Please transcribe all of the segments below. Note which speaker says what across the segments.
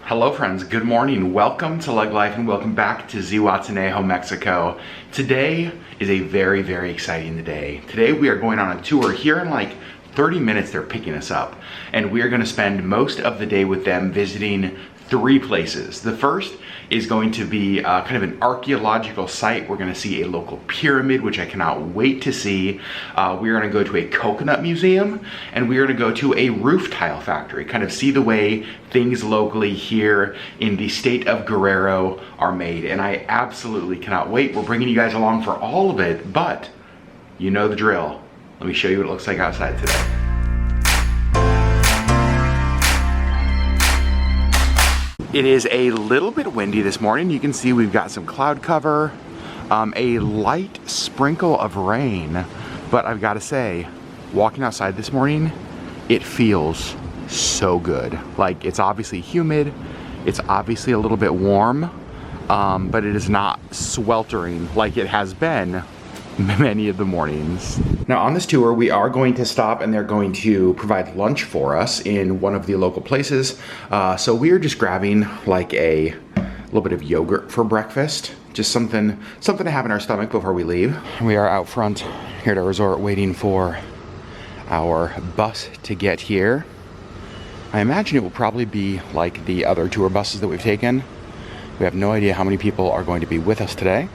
Speaker 1: Hello friends, good morning. Welcome to LeggLife and welcome back to Zihuatanejo, Mexico. Today is a very, very exciting day. Today we are going on a tour here in like 30 minutes. They're picking us up and we are going to spend most of the day with them visiting three places. The first is going to be kind of an archaeological site. We're going to see a local pyramid, which I cannot wait to see. We're going to go to a coconut museum, and we're going to go to a roof tile factory, kind of see the way things locally here in the state of Guerrero are made. And I absolutely cannot wait. We're bringing you guys along for all of it, but you know the drill. Let me show you what it looks like outside today. It is a little bit windy this morning. You can see we've got some cloud cover, a light sprinkle of rain, but I've got to say, walking outside this morning, it feels so good. Like, it's obviously humid, it's obviously a little bit warm, but it is not sweltering like it has been many of the mornings. Now on this tour, we are going to stop and they're going to provide lunch for us in one of the local places. So we're just grabbing like a little bit of yogurt for breakfast. Just something to have in our stomach before we leave. We are out front here at our resort waiting for our bus to get here. I imagine it will probably be like the other tour buses that we've taken. We have no idea how many people are going to be with us today.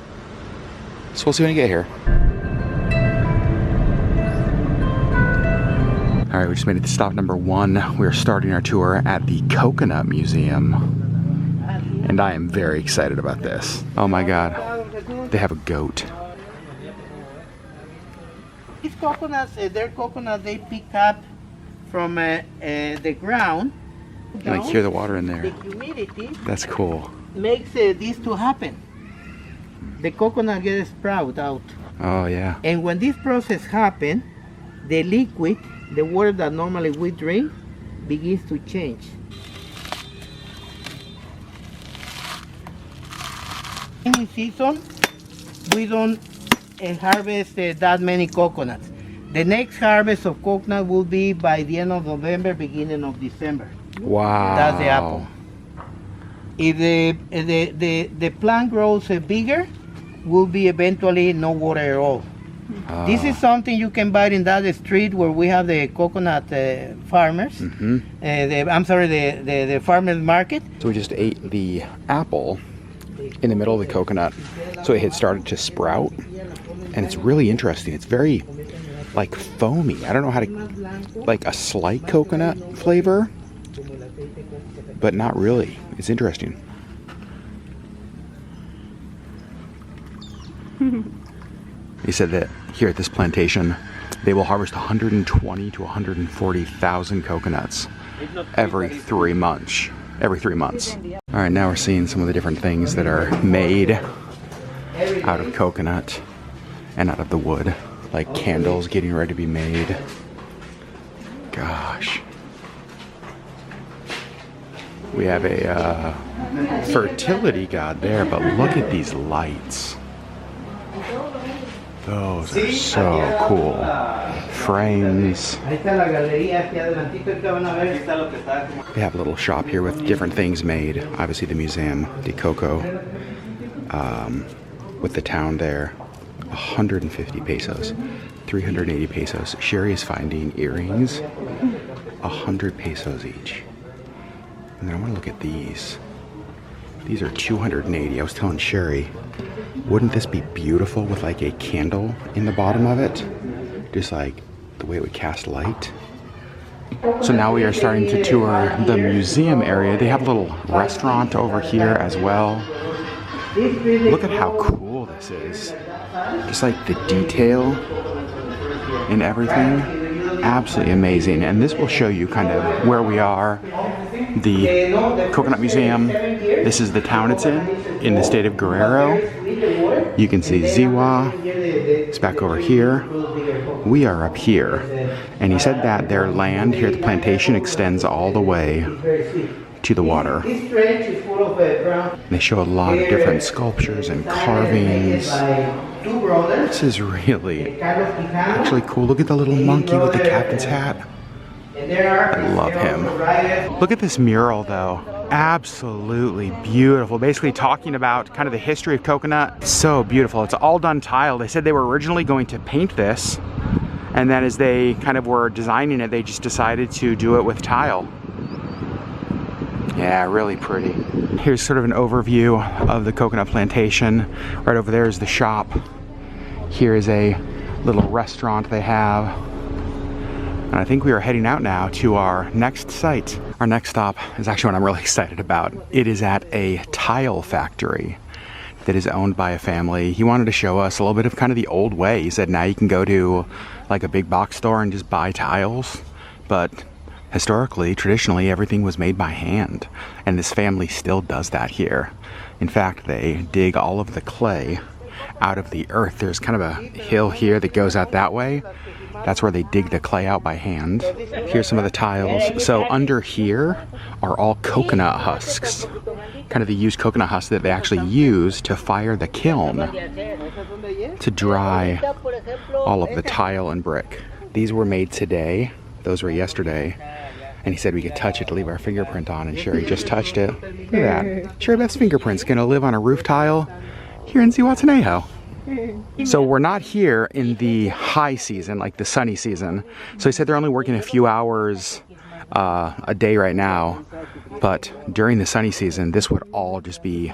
Speaker 1: So we'll see when we get here. All right, we just made it to stop number 1. We're starting our tour at the Coconut Museum. And I am very excited about this. Oh my God, they have a goat.
Speaker 2: These coconuts, they're coconuts they pick up from the ground.
Speaker 1: You can like hear the water in there.
Speaker 2: The humidity.
Speaker 1: That's cool.
Speaker 2: Makes this to happen. The coconut gets sprout out.
Speaker 1: Oh yeah.
Speaker 2: And when this process happens, the liquid, the water that normally we drink, begins to change. In season, we don't harvest that many coconuts. The next harvest of coconut will be by the end of November, beginning of December.
Speaker 1: Wow.
Speaker 2: That's the apple. If the plant grows bigger, will be eventually no water at all. This is something you can buy in that street where we have the coconut farmers. Mm-hmm. The farmers market.
Speaker 1: So we just ate the apple in the middle of the coconut. So it had started to sprout. And it's really interesting. It's very like foamy. I don't know how to, like a slight coconut flavor, but not really. It's interesting. He said that here at this plantation, they will harvest 120 to 140,000 coconuts every 3 months. Every 3 months. All right, now we're seeing some of the different things that are made out of coconut and out of the wood, like candles getting ready to be made. Gosh. We have a fertility god there, but look at these lights. Those are so cool. Frames. They have a little shop here with different things made. Obviously the museum, de Coco, with the town there. 150 pesos, 380 pesos. Sherry is finding earrings, 100 pesos each. And then I want to look at these. These are 280. I was telling Sherry, wouldn't this be beautiful with like a candle in the bottom of it? Just like the way it would cast light. So now we are starting to tour the museum area. They have a little restaurant over here as well. Look at how cool this is. Just like the detail and everything. Absolutely amazing. And this will show you kind of where we are. The Coconut Museum. This is the town it's in the state of Guerrero. You can see Ziwa. It's back over here. We are up here. And he said that their land here at the plantation extends all the way to the water. They show a lot of different sculptures and carvings. This is really actually cool. Look at the little monkey with the captain's hat. I love him. Look at this mural though. Absolutely beautiful. Basically talking about kind of the history of coconut. So beautiful. It's all done tile. They said they were originally going to paint this, and then as they kind of were designing it, they just decided to do it with tile. Yeah, really pretty. Here's sort of an overview of the coconut plantation. Right over there is the shop. Here is a little restaurant they have. And I think we are heading out now to our next site. Our next stop is actually one I'm really excited about. It is at a tile factory that is owned by a family. He wanted to show us a little bit of kind of the old way. He said now you can go to like a big box store and just buy tiles, but historically, traditionally, everything was made by hand, and this family still does that here. In fact, they dig all of the clay out of the earth. There's kind of a hill here that goes out that way. That's where they dig the clay out by hand. Here's some of the tiles. So under here are all coconut husks, kind of the used coconut husks that they actually use to fire the kiln to dry all of the tile and brick. These were made today. Those were yesterday. And he said we could touch it to leave our fingerprint on, and Sherry just touched it. Look at that. Sherry Beth's fingerprint's gonna live on a roof tile here in Zihuatanejo. So we're not here in the high season, like the sunny season. So he said they're only working a few hours a day right now. But during the sunny season, this would all just be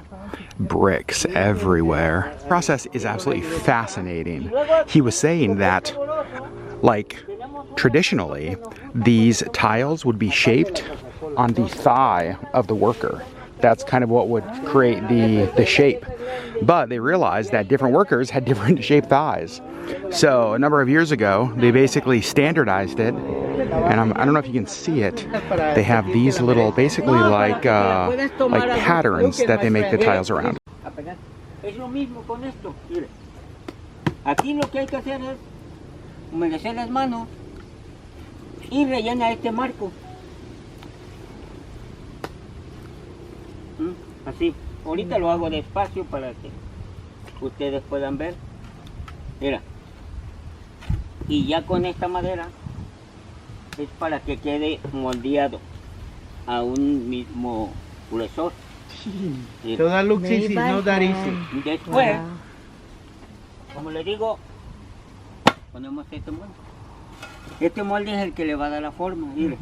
Speaker 1: bricks everywhere. The process is absolutely fascinating. He was saying that, like, traditionally, these tiles would be shaped on the thigh of the worker. That's kind of what would create the shape. But they realized that different workers had different shaped thighs. So a number of years ago, they basically standardized it. And I don't know if you can see it. They have these little, basically like patterns that they make the tiles around.
Speaker 3: Humedecer las manos y rellena este marco. Así. Ahorita lo hago despacio para que ustedes puedan ver. Mira. Y ya con esta madera es para que quede moldeado a un mismo gruesor.
Speaker 2: So that looks easy, not that easy.
Speaker 3: Después, como le digo, ponemos este molde. Este molde es el que le va a dar la forma, mire.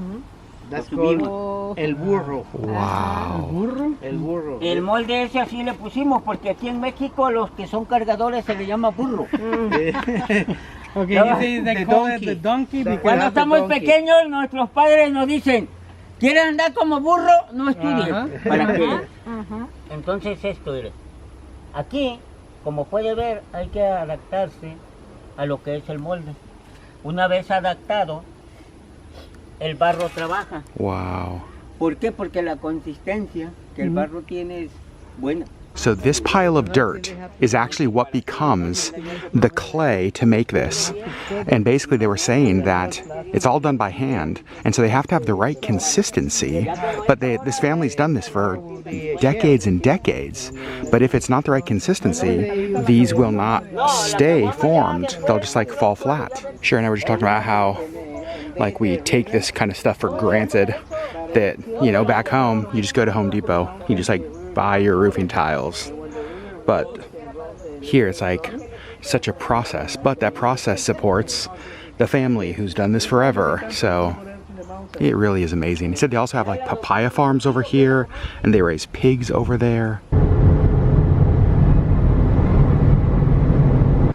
Speaker 2: That's called el burro.
Speaker 1: Wow.
Speaker 2: El burro.
Speaker 3: El molde ese así le pusimos porque aquí en México a los que son cargadores se le llama burro.
Speaker 4: Okay, you say they call it the donkey because
Speaker 3: Cuando estamos pequeños nuestros padres nos dicen, ¿quieres andar como burro? No estudies. ¿Para qué? Entonces esto, mire. Aquí, como puede ver, hay que adaptarse a lo que es el molde. Una vez adaptado, el barro trabaja.
Speaker 1: Wow.
Speaker 3: ¿Por qué? Porque la consistencia que el barro tiene es buena.
Speaker 1: So this pile of dirt is actually what becomes the clay to make this. And basically they were saying that it's all done by hand, and so they have to have the right consistency. But this family's done this for decades and decades. But if it's not the right consistency, these will not stay formed. They'll just like fall flat. Sherry and I were just talking about how like we take this kind of stuff for granted, that, you know, back home, you just go to Home Depot, you just like buy your roofing tiles. But here it's like such a process, but that process supports the family who's done this forever. So it really is amazing. He said they also have like papaya farms over here, and they raise pigs over there.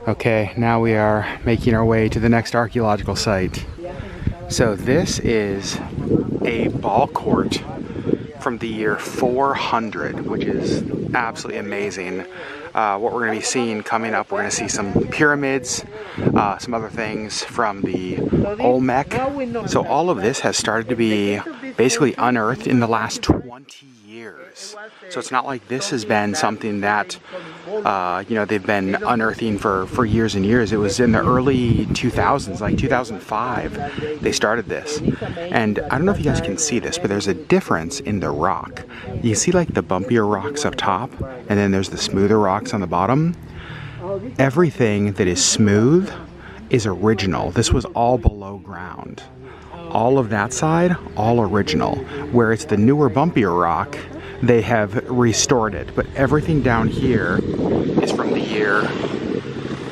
Speaker 1: Okay, now we are making our way to the next archaeological site. So this is a ball court from the year 400, which is absolutely amazing. What we're going to be seeing coming up, we're going to see some pyramids, some other things from the Olmec. So all of this has started to be basically unearthed in the last 20 years. So it's not like this has been something that you know, they've been unearthing for years and years. It was in the early 2000s, like 2005, they started this. And I don't know if you guys can see this, but there's a difference in the rock. You see like the bumpier rocks up top, and then there's the smoother rocks on the bottom. Everything that is smooth is original. This was all below ground. All of that side, all original. Where it's the newer, bumpier rock, they have restored it. But everything down here is from the year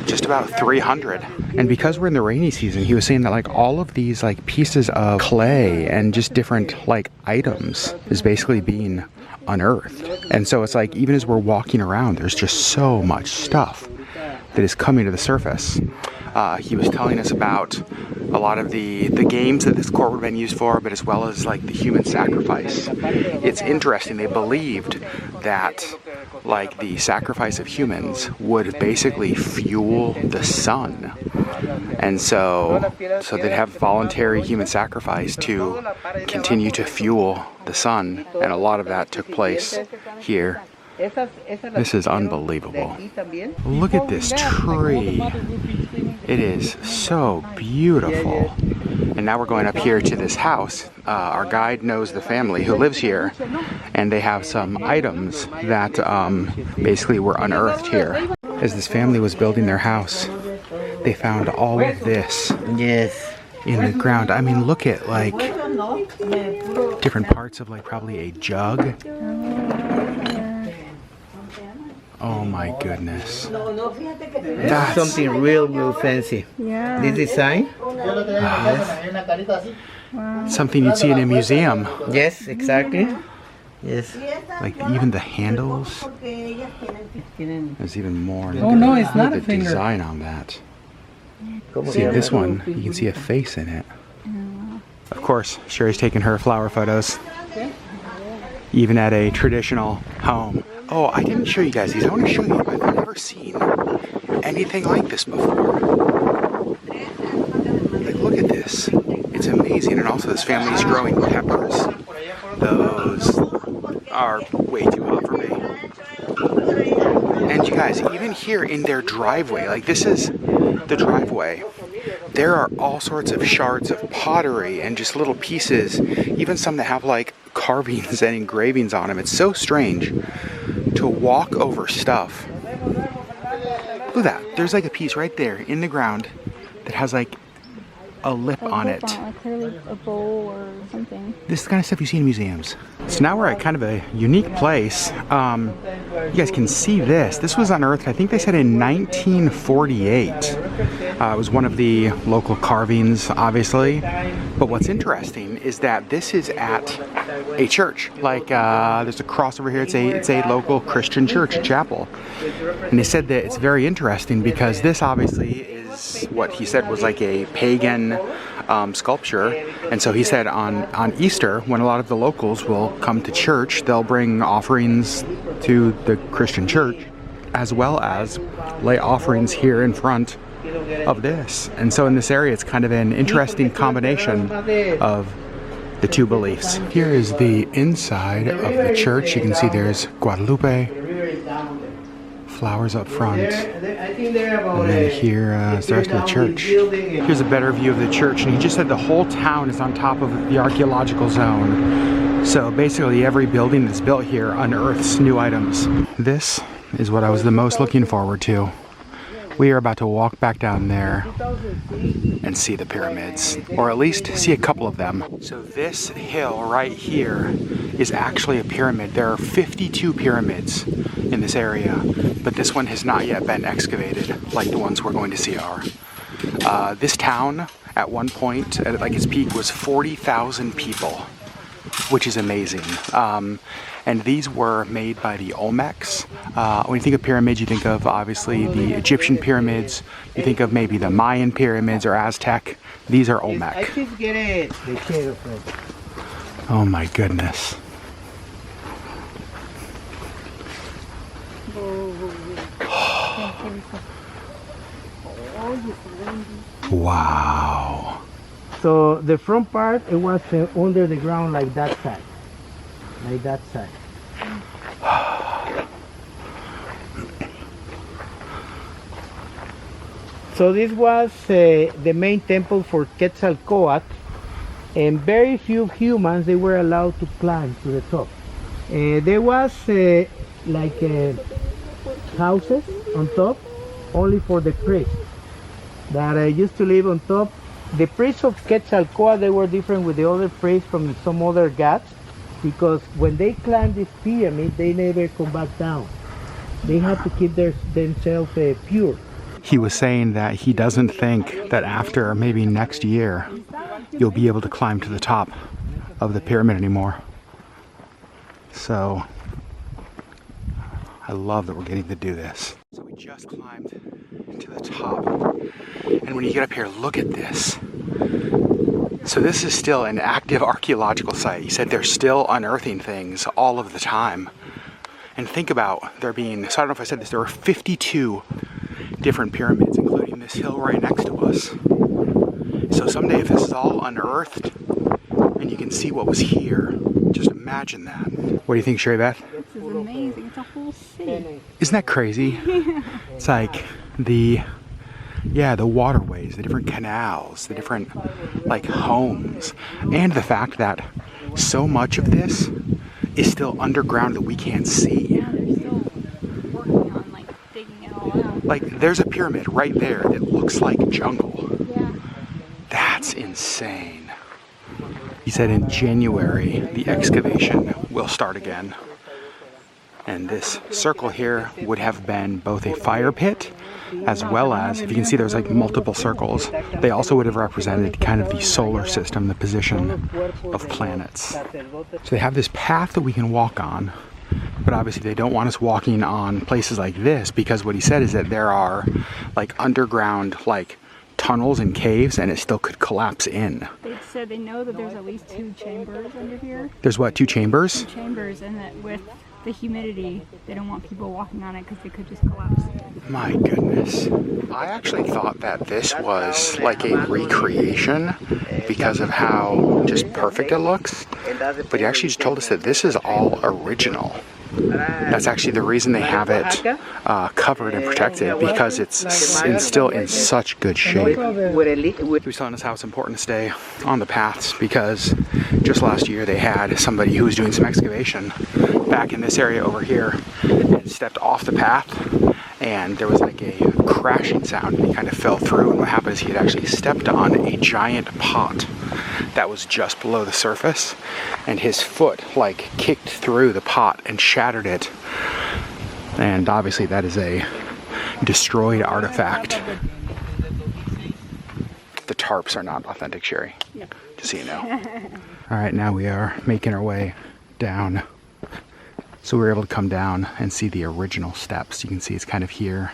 Speaker 1: just about 300. And because we're in the rainy season, he was saying that like all of these like pieces of clay and just different like items is basically being unearthed. And so it's like even as we're walking around, there's just so much stuff that is coming to the surface. He was telling us about a lot of the games that this court would have been used for, but as well as like the human sacrifice. It's interesting, they believed that like the sacrifice of humans would basically fuel the sun. And so they'd have voluntary human sacrifice to continue to fuel the sun. And a lot of that took place here. This is unbelievable. Look at this tree. It is so beautiful. And now we're going up here to this house. Our guide knows the family who lives here, and they have some items that basically were unearthed here. As this family was building their house, they found all of this in the ground. I mean, look at like different parts of like probably a jug. Oh my goodness.
Speaker 2: That's something real fancy.
Speaker 5: Yeah.
Speaker 2: This design?
Speaker 1: Something you'd see in a museum.
Speaker 2: Yes, exactly. Yes.
Speaker 1: Like even the handles. There's even more.
Speaker 4: Oh no, it's not
Speaker 1: the
Speaker 4: a finger.
Speaker 1: Design on that. See this one, you can see a face in it. Of course, Sherry's taking her flower photos. Even at a traditional home. Oh, I didn't show you guys these. I want to show you. I've never seen anything like this before. Like, look at this. It's amazing. And also this family's growing peppers. Those are way too hot for me. And you guys, even here in their driveway, like this is the driveway. There are all sorts of shards of pottery and just little pieces, even some that have like carvings and engravings on them. It's so strange to walk over stuff. Look at that. There's like a piece right there in the ground that has like a lip on it.
Speaker 5: A bowl or something.
Speaker 1: This is the kind of stuff you see in museums. So now we're at kind of a unique place. You guys can see this. This was unearthed, I think they said in 1948. It was one of the local carvings, obviously. But what's interesting is that this is at a church. Like there's a cross over here. It's a local Christian church, a chapel. And they said that it's very interesting because this obviously is what he said was like a pagan sculpture. And so he said on Easter, when a lot of the locals will come to church, they'll bring offerings to the Christian church, as well as lay offerings here in front of this. And so in this area, it's kind of an interesting combination of the two beliefs. Here is the inside of the church. You can see there's Guadalupe, flowers up front, and then here is the rest of the church. Here's a better view of the church, and he just said the whole town is on top of the archaeological zone. So basically every building that's built here unearths new items. This is what I was the most looking forward to. We are about to walk back down there and see the pyramids, or at least see a couple of them. So this hill right here is actually a pyramid. There are 52 pyramids in this area, but this one has not yet been excavated like the ones we're going to see are. This town at one point, at like its peak, was 40,000 people, which is amazing. And these were made by the Olmecs. When you think of pyramids, you think of obviously the Egyptian pyramids. You think of maybe the Mayan pyramids or Aztec. These are Olmec. Oh my goodness. Wow.
Speaker 2: So the front part, it was under the ground like that side. Like that side. So this was the main temple for Quetzalcoatl, and very few humans they were allowed to climb to the top. There was like houses on top only for the priests that used to live on top. The priests of Quetzalcoatl, they were different with the other priests from some other gods. because when they climb this pyramid, they never come back down. They have to keep themselves pure.
Speaker 1: He was saying that he doesn't think that after maybe next year, you'll be able to climb to the top of the pyramid anymore. So I love that we're getting to do this. So we just climbed to the top. And when you get up here, look at this. So this is still an active archaeological site. He said they're still unearthing things all of the time. And think about there being, so I don't know if I said this, there were 52 different pyramids, including this hill right next to us. So someday if this is all unearthed and you can see what was here, just imagine that. What do you think, Sherry Beth?
Speaker 5: This is amazing. It's a whole city.
Speaker 1: Isn't that crazy? It's like the waterways, the different canals, the different like homes, and the fact that so much of this is still underground that we can't see.
Speaker 5: Yeah, they're still working on like digging it all out.
Speaker 1: Like there's a pyramid right there that looks like jungle.
Speaker 5: Yeah.
Speaker 1: That's insane. He said in January the excavation will start again. And this circle here would have been both a fire pit as well as, if you can see there's like multiple circles, they also would have represented kind of the solar system, the position of planets. So they have this path that we can walk on, but obviously they don't want us walking on places like this because what he said is that there are like underground like tunnels and caves and it still could collapse in.
Speaker 5: They said they know that there's at least 2 chambers under here.
Speaker 1: There's what, 2 chambers?
Speaker 5: 2 chambers, and that with the humidity, they don't want people walking on it because they could just collapse.
Speaker 1: My goodness. I actually thought that this was like a recreation because of how just perfect it looks. But he actually just told us that this is all original. That's actually the reason they have it covered and protected, because it's still in such good shape. He was telling us how it's important to stay on the paths because just last year they had somebody who was doing some excavation back in this area over here and stepped off the path, and there was like a crashing sound and he kind of fell through, and what happened is he had actually stepped on a giant pot that was just below the surface, and his foot like kicked through the pot and shattered it, and obviously that is a destroyed artifact. The tarps are not authentic, Sherry, just so you know. All right, now we are making our way down. So we were able to come down and see the original steps. You can see it's kind of here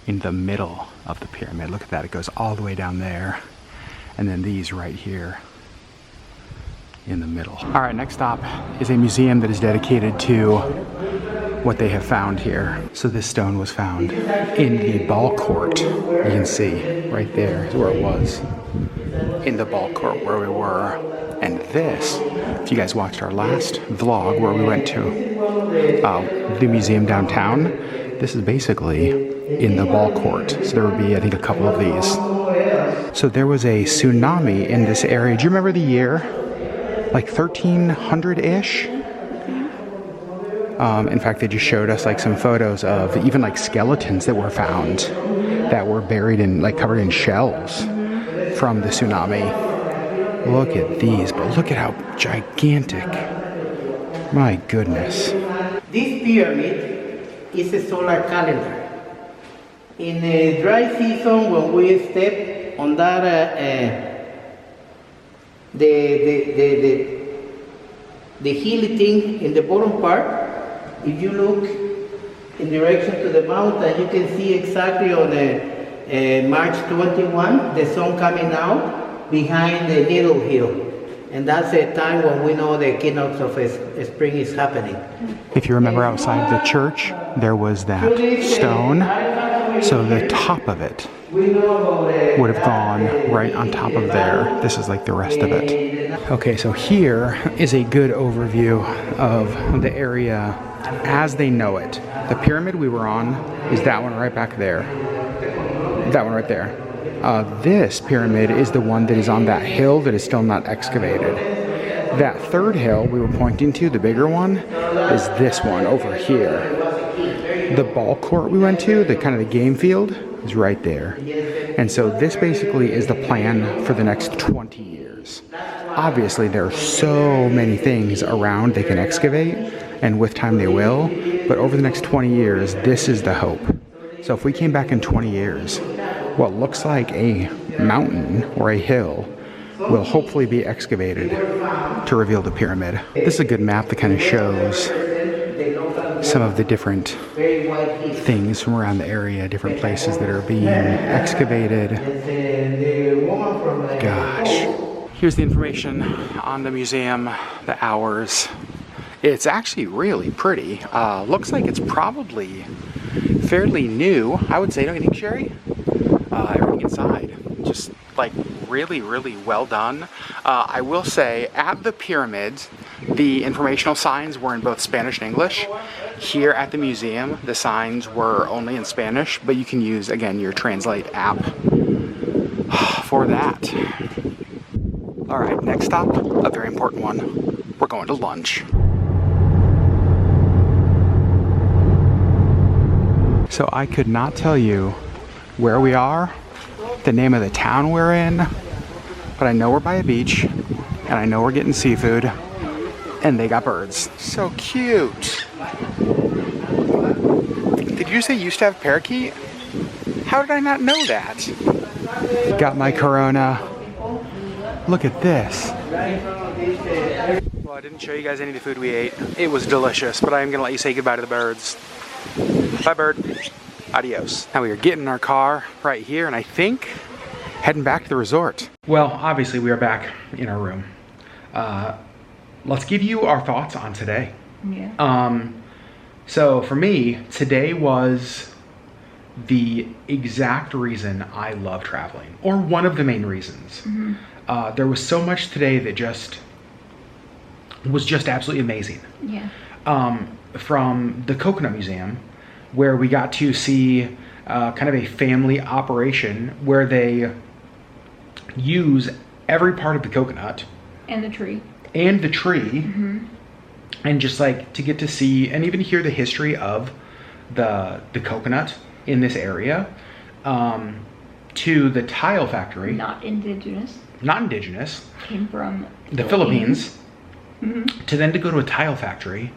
Speaker 1: in the middle of the pyramid. Look at that, it goes all the way down there. And then these right here in the middle. All right, next stop is a museum that is dedicated to what they have found here. So this stone was found in the ball court. You can see right there is where it was, in the ball court where we were. And this, if you guys watched our last vlog where we went to the museum downtown, this is basically in the ball court. So there would be, I think, a couple of these. So there was a tsunami in this area. Do you remember the year? Like 1300-ish? In fact, they just showed us like some photos of even like skeletons that were found that were buried in, like covered in shells from the tsunami. Look at these, but look at how gigantic. My goodness.
Speaker 2: This pyramid is a solar calendar. In the dry season, when we step on that, the hilly thing in the bottom part, if you look in direction to the mountain, you can see exactly on the March 21, the sun coming out behind the Needle Hill. And that's a time when we know the equinox of spring is happening.
Speaker 1: If you remember outside the church, there was that stone. So the top of it would have gone right on top of there. This is like the rest of it. Okay, so here is a good overview of the area as they know it. The pyramid we were on is that one right back there. That one right there. This pyramid is the one that is on that hill that is still not excavated. That third hill we were pointing to, the bigger one, is this one over here. The ball court we went to, the kind of the game field, is right there. And so this basically is the plan for the next 20 years. Obviously, there are so many things around they can excavate, and with time they will, but over the next 20 years, this is the hope. So if we came back in 20 years, what looks like a mountain or a hill will hopefully be excavated to reveal the pyramid. This is a good map that kind of shows some of the different things from around the area, different places that are being excavated. Gosh. Here's the information on the museum, the hours. It's actually really pretty. Looks like it's probably fairly new, I would say, don't you think, Sherry? Everything inside, just like really, really well done. I will say, at the pyramids, the informational signs were in both Spanish and English. Here at the museum, the signs were only in Spanish, but you can use, again, your Translate app for that. All right, next stop, a very important one. We're going to lunch. So I could not tell you where we are, the name of the town we're in, but I know we're by a beach, and I know we're getting seafood, and they got birds. So cute. Did you say you used to have a parakeet? How did I not know that? Got my Corona. Look at this. Well, I didn't show you guys any of the food we ate. It was delicious, but I am gonna let you say goodbye to the birds. Bye, bird. Adios. Now we are getting in our car right here, and I think heading back to the resort. Well, obviously we are back in our room. Let's give you our thoughts on today.
Speaker 5: Yeah.
Speaker 1: So for me, today was the exact reason I love traveling, or one of the main reasons. There was so much today that was just absolutely amazing.
Speaker 5: Yeah.
Speaker 1: From the Coconut Museum, where we got to see kind of a family operation where they use every part of the coconut
Speaker 5: And the tree.
Speaker 1: and the tree, and just like to get to see and even hear the history of the coconut in this area, to the tile factory.
Speaker 5: Not indigenous.
Speaker 1: Not indigenous.
Speaker 5: Came from
Speaker 1: The Philippines. To then to go to a tile factory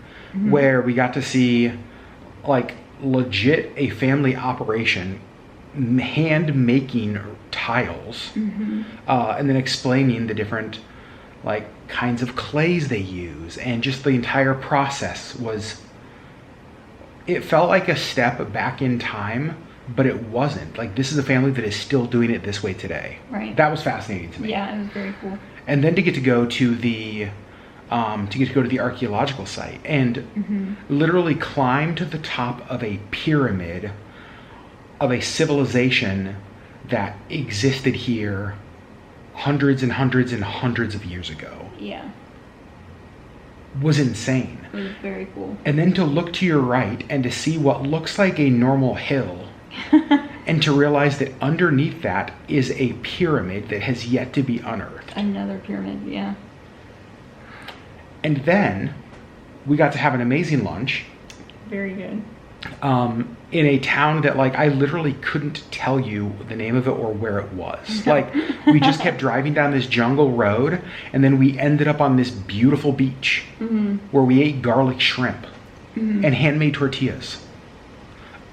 Speaker 1: where we got to see like legit a family operation hand making tiles, and then explaining the different like kinds of clays they use, and just the entire process was, it felt like a step back in time, but it wasn't. Like, this is a family that is still doing it this way today.
Speaker 5: Right.
Speaker 1: That was fascinating to me.
Speaker 5: Yeah, it was very cool.
Speaker 1: And then to get to go to the archaeological site and literally climb to the top of a pyramid of a civilization that existed here hundreds and hundreds and hundreds of years ago.
Speaker 5: Yeah.
Speaker 1: Was insane.
Speaker 5: It was very cool.
Speaker 1: And then to look to your right and to see what looks like a normal hill and to realize that underneath that is a pyramid that has yet to be unearthed.
Speaker 5: Another pyramid, yeah.
Speaker 1: And then we got to have an amazing lunch.
Speaker 5: Very good.
Speaker 1: In a town that, like, I literally couldn't tell you the name of it or where it was. Like, we just kept driving down this jungle road, and then we ended up on this beautiful beach where we ate garlic shrimp and handmade tortillas.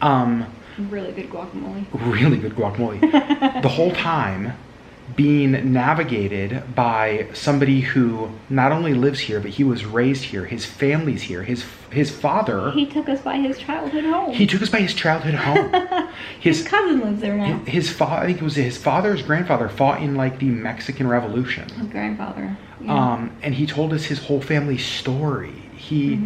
Speaker 5: Really good guacamole.
Speaker 1: Really good guacamole. The whole time being navigated by somebody who not only lives here, but he was raised here. His family's here. His father.
Speaker 5: He took us by his childhood home.
Speaker 1: He took us by his childhood home.
Speaker 5: His cousin lives there now.
Speaker 1: I think it was his father's grandfather fought in like the Mexican Revolution.
Speaker 5: His grandfather. Yeah.
Speaker 1: And he told us his whole family story. He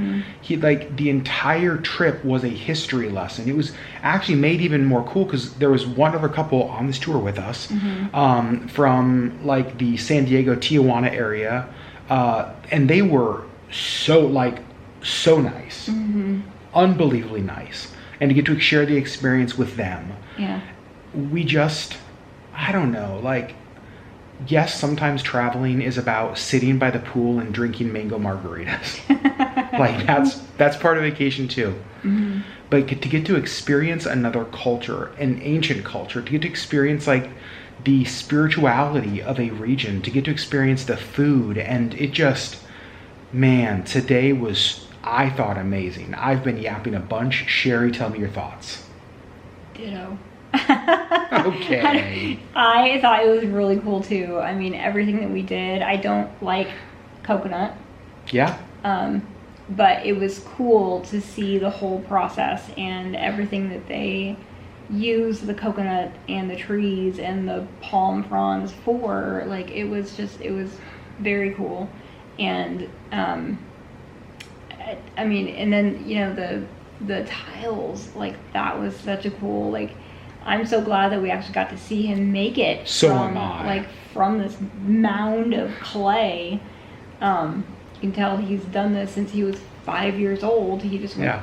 Speaker 1: like, the entire trip was a history lesson. It was actually made even more cool because there was one other couple on this tour with us, from like the San Diego, Tijuana area, and they were so nice, unbelievably nice, and to get to share the experience with them.
Speaker 5: Yeah.
Speaker 1: We just, I don't know, like, yes, sometimes traveling is about sitting by the pool and drinking mango margaritas. Like, that's part of vacation too. But to get to experience another culture, an ancient culture, to get to experience like the spirituality of a region, to get to experience the food, and it just, man, today was, I thought, amazing. I've been yapping a bunch. Sherry, tell me your thoughts.
Speaker 5: Ditto.
Speaker 1: Okay.
Speaker 5: I thought it was really cool too. I mean, everything that we did. I don't like coconut.
Speaker 1: Yeah.
Speaker 5: But it was cool to see the whole process and everything that they use the coconut and the trees and the palm fronds for. Like, it was very cool. And I mean, and then, you know, the tiles, like, that was such a cool, like, I'm so glad that we actually got to see him make it.
Speaker 1: So
Speaker 5: from,
Speaker 1: am I.
Speaker 5: Like, from this mound of clay. You can tell he's done this since he was 5 years old. He just went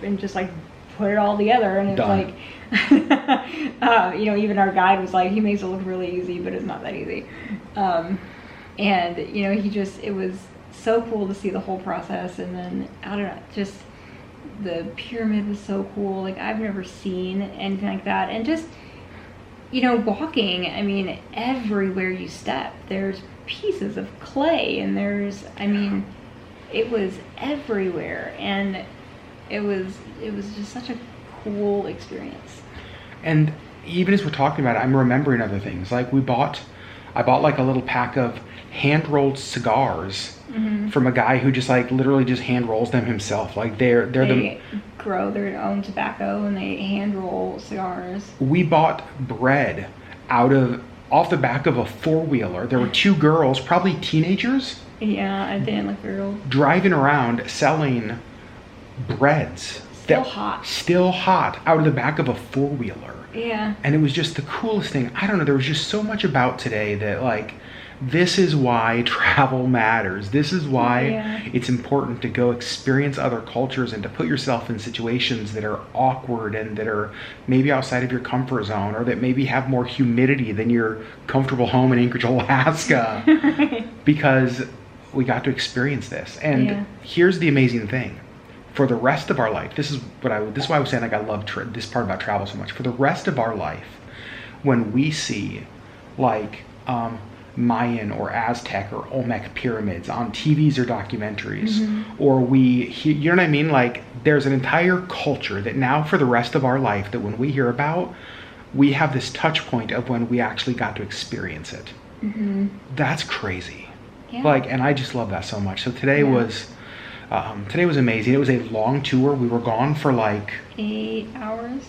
Speaker 5: and just like put it all together, and it's like, you know, even our guide was like, he makes it look really easy, but it's not that easy. And you know, it was so cool to see the whole process. And then, I don't know, just the pyramid was so cool. Like, I've never seen anything like that. And just, you know, walking, I mean, everywhere you step, there's pieces of clay, and there's, I mean, it was everywhere, and it was just such a cool experience.
Speaker 1: And even as we're talking about it, I'm remembering other things. Like, I bought like a little pack of hand-rolled cigars from a guy who just like literally just hand rolls them himself. Like, they
Speaker 5: grow their own tobacco and they hand roll cigars.
Speaker 1: We bought bread off the back of a four-wheeler. There were two girls, probably teenagers.
Speaker 5: Yeah, I didn't look very old.
Speaker 1: Driving around selling breads.
Speaker 5: Still hot
Speaker 1: out of the back of a four-wheeler.
Speaker 5: Yeah.
Speaker 1: And it was just the coolest thing. I don't know, there was just so much about today that, like, this is why travel matters. This is why it's important to go experience other cultures and to put yourself in situations that are awkward and that are maybe outside of your comfort zone, or that maybe have more humidity than your comfortable home in Anchorage, Alaska. Because we got to experience this. And here's the amazing thing. For the rest of our life, this is why I was saying, like, I love this part about travel so much. For the rest of our life, when we see, like, Mayan or Aztec or Olmec pyramids on TVs or documentaries, or you know what I mean? Like, there's an entire culture that now for the rest of our life, that when we hear about, we have this touch point of when we actually got to experience it. That's crazy. Yeah. Like, and I just love that so much. So today was amazing. It was a long tour. We were gone for like
Speaker 5: 8 hours.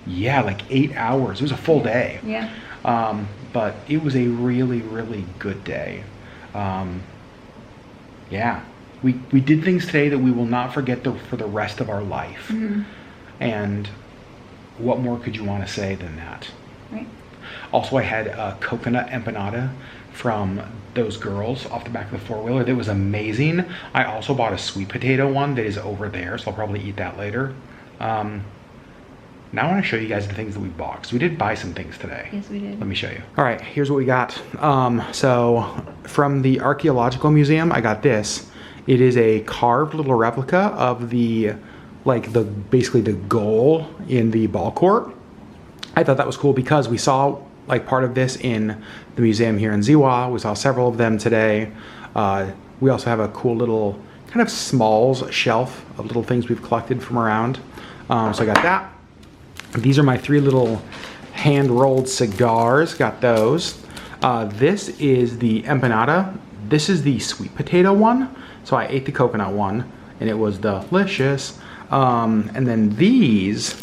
Speaker 1: Yeah, like 8 hours. It was a full day.
Speaker 5: Yeah.
Speaker 1: But it was a really, really good day. Yeah, we did things today that we will not forget for the rest of our life. And what more could you want to say than that?
Speaker 5: Right.
Speaker 1: Also, I had a coconut empanada from those girls off the back of the four-wheeler. That was amazing. I also bought a sweet potato one that is over there, so I'll probably eat that later. Now I want to show you guys the things that we bought, because we did buy some things today.
Speaker 5: Yes, we did.
Speaker 1: Let me show you. All right, here's what we got. So from the Archaeological Museum, I got this. It is a carved little replica of basically the goal in the ball court. I thought that was cool because we saw like part of this in the museum here in Ziwa. We saw several of them today. We also have a cool little kind of smalls shelf of little things we've collected from around. So I got that. These are my 3 little hand-rolled cigars. Got those. This is the empanada. This is the sweet potato one. So I ate the coconut one, and it was delicious. And then these,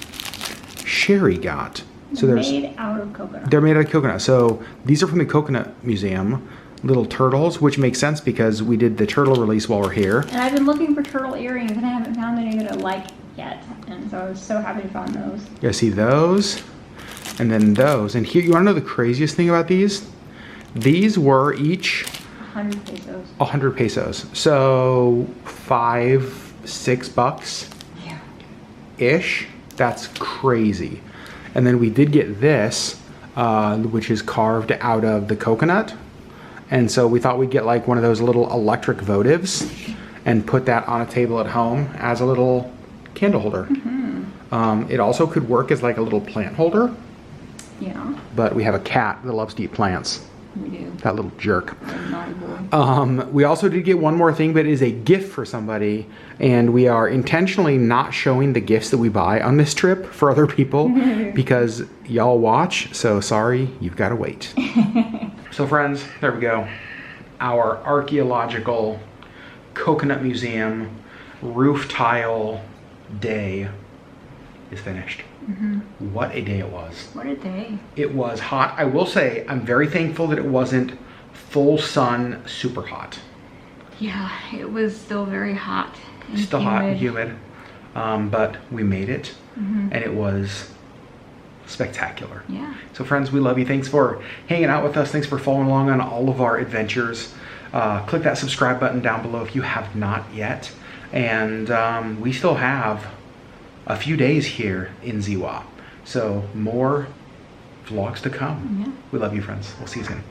Speaker 1: Sherry got. So
Speaker 5: made out of coconut.
Speaker 1: They're made out of coconut. So these are from the Coconut Museum. Little turtles, which makes sense because we did the turtle release while we're here.
Speaker 5: And I've been looking for turtle earrings, and I haven't found any that I like yet. And so I was so happy to find those.
Speaker 1: You guys see those? And then those. And here, you want to know the craziest thing about these? These were each
Speaker 5: 100 pesos.
Speaker 1: 100 pesos. So $5-6 ish. That's crazy. And then we did get this, which is carved out of the coconut. And so we thought we'd get like one of those little electric votives and put that on a table at home as a little candle holder. It also could work as like a little plant holder.
Speaker 5: Yeah,
Speaker 1: but we have a cat that loves to eat plants.
Speaker 5: we do.
Speaker 1: That little jerk.
Speaker 5: Naughty boy.
Speaker 1: We also did get one more thing, but it is a gift for somebody, and we are intentionally not showing the gifts that we buy on this trip for other people because y'all watch, so sorry, you've got to wait. So friends, there we go. Our archaeological coconut museum roof tile day is finished. What a day it was.
Speaker 5: What a day.
Speaker 1: It was hot. I will say I'm very thankful that it wasn't full sun super hot.
Speaker 5: Yeah, it was still very hot. And
Speaker 1: Still hot and humid, but we made it, and it was spectacular.
Speaker 5: Yeah.
Speaker 1: So friends, we love you. Thanks for hanging out with us. Thanks for following along on all of our adventures. Click that subscribe button down below if you have not yet. And we still have a few days here in Ziwa. So more vlogs to come.
Speaker 5: Yeah.
Speaker 1: We love you, friends. We'll see you soon.